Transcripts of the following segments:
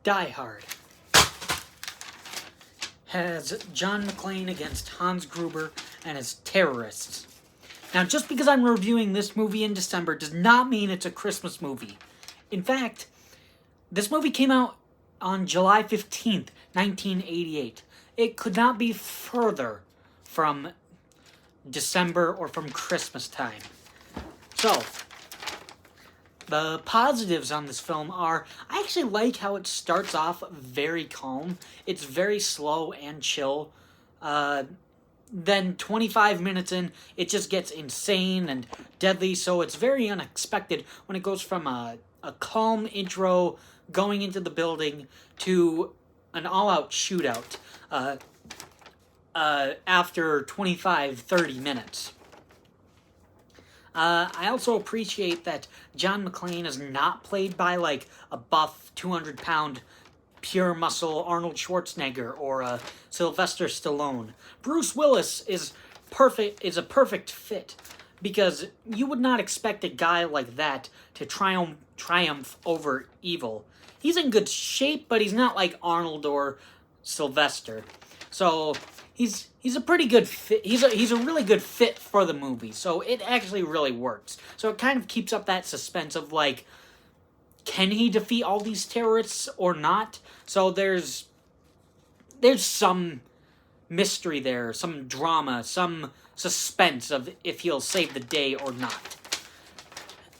Die Hard has John McClane against Hans Gruber and his terrorists. Now, just because I'm reviewing this movie in December does not mean it's a Christmas movie. In fact, this movie came out on July 15th, 1988. It could not be further from December or from Christmas time. So, the positives on this film are, I actually like how it starts off very calm. It's very slow and chill. Then 25 minutes in, it just gets insane and deadly, so it's very unexpected when it goes from a calm intro going into the building to an all-out shootout after 25-30 minutes. I also appreciate that John McClane is not played by, like, a buff, 200-pound, pure muscle Arnold Schwarzenegger or Sylvester Stallone. Bruce Willis is a perfect fit, because you would not expect a guy like that to triumph over evil. He's in good shape, but he's not like Arnold or Sylvester. So he's a pretty good fit. He's a really good fit for the movie. So it actually really works. So it kind of keeps up that suspense of, like, can he defeat all these terrorists or not? So there's some mystery there, some drama, some suspense of if he'll save the day or not.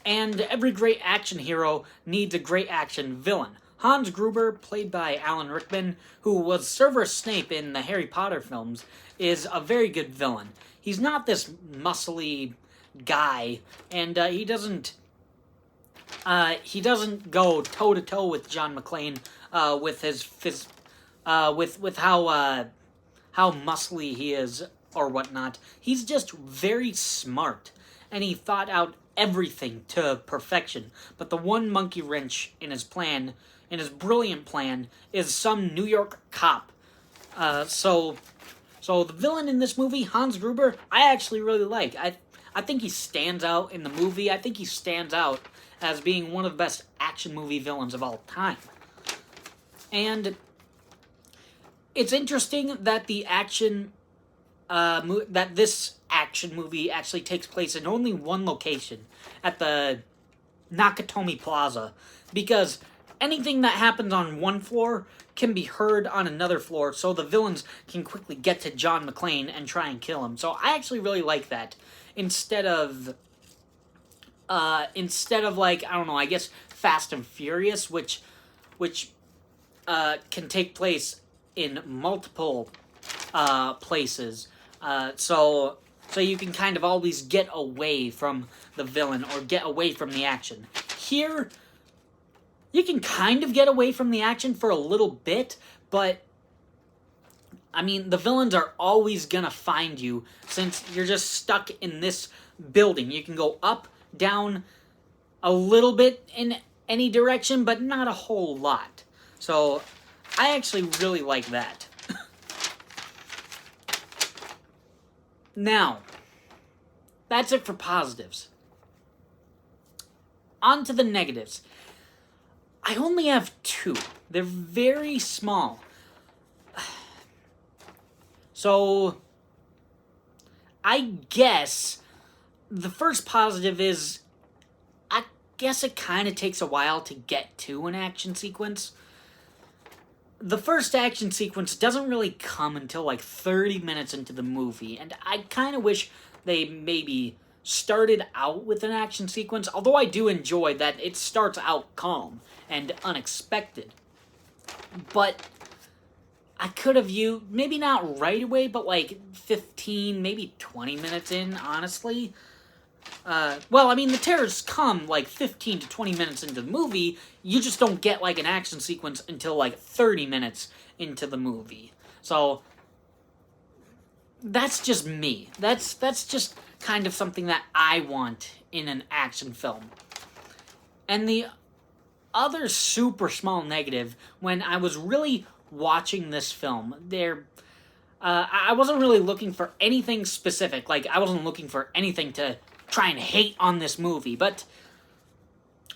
And every great action hero needs a great action villain. Hans Gruber, played by Alan Rickman, who was Severus Snape in the Harry Potter films, is a very good villain. He's not this muscly guy, and he doesn't go toe-to-toe with John McClane with how muscly he is or whatnot. He's just very smart, and he thought out everything to perfection. But the one monkey wrench in his brilliant plan, is some New York cop. So the villain in this movie, Hans Gruber, I actually really like. I think he stands out in the movie. I think he stands out as being one of the best action movie villains of all time. And it's interesting that this action movie actually takes place in only one location, at the Nakatomi Plaza, because anything that happens on one floor can be heard on another floor, so the villains can quickly get to John McClane and try and kill him. So I actually really like that. Instead of like, I don't know, I guess Fast and Furious, which can take place in multiple places. So you can kind of always get away from the villain or get away from the action. Here, you can kind of get away from the action for a little bit, but I mean, the villains are always gonna find you since you're just stuck in this building. You can go up, down, a little bit in any direction, but not a whole lot. So I actually really like that. Now, that's it for positives. On to the negatives. I only have two. They're very small. So, I guess the first positive is, I guess it kind of takes a while to get to an action sequence. The first action sequence doesn't really come until like 30 minutes into the movie, and I kind of wish they maybe started out with an action sequence, although I do enjoy that it starts out calm and unexpected. But I could have used, maybe not right away, but like 15, maybe 20 minutes in, honestly. Well, I mean, the terrorists come like 15 to 20 minutes into the movie. You just don't get like an action sequence until like 30 minutes into the movie. So that's just me. That's just kind of something that I want in an action film. And the other super small negative, when I was really watching this film, I wasn't really looking for anything specific. Like, I wasn't looking for anything to try and hate on this movie, but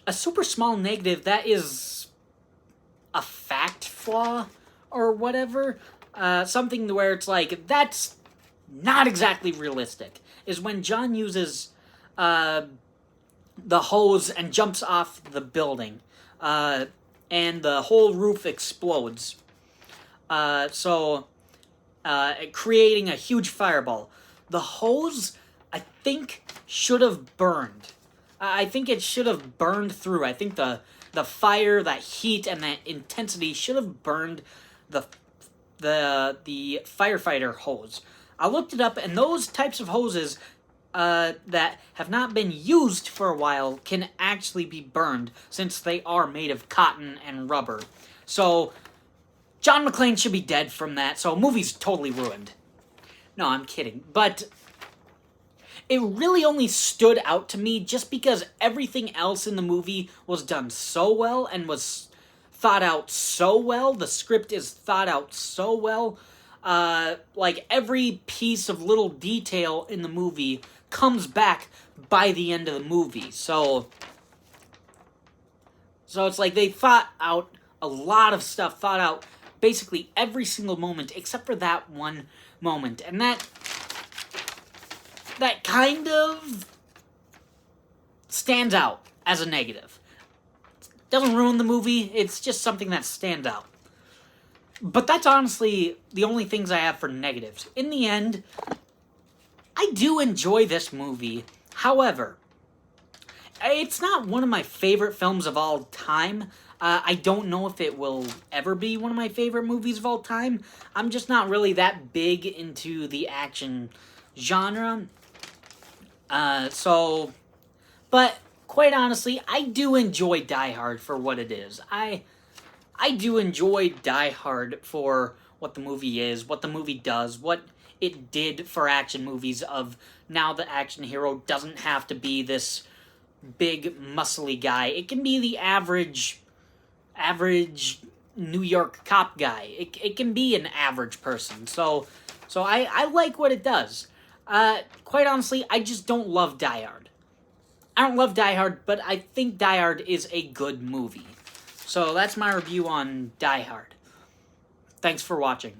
a super small negative that is a fact flaw or whatever. Something where it's like, that's not exactly realistic, is when John uses the hose and jumps off the building, and the whole roof explodes. Creating a huge fireball. The hose, I think, should have burned. I think it should have burned through. I think the fire, that heat, and that intensity should have burned the firefighter hose. I looked it up, and those types of hoses that have not been used for a while can actually be burned, since they are made of cotton and rubber. So John McClane should be dead from that, so movie's totally ruined. No, I'm kidding. But it really only stood out to me just because everything else in the movie was done so well and was thought out so well. The script is thought out so well. Like, every piece of little detail in the movie comes back by the end of the movie. So it's like they thought out a lot of stuff, thought out basically every single moment except for that one moment. And that kind of stands out as a negative. Doesn't ruin the movie, it's just something that stands out. But that's honestly the only things I have for negatives. In the end, I do enjoy this movie. However, it's not one of my favorite films of all time. I don't know if it will ever be one of my favorite movies of all time. I'm just not really that big into the action genre. But quite honestly, I do enjoy Die Hard for what it is. I do enjoy Die Hard for what the movie is, what the movie does, what it did for action movies of now the action hero doesn't have to be this big, muscly guy. It can be the average New York cop guy. It can be an average person. So I like what it does. Quite honestly, I just don't love Die Hard. I don't love Die Hard, but I think Die Hard is a good movie. So that's my review on Die Hard. Thanks for watching.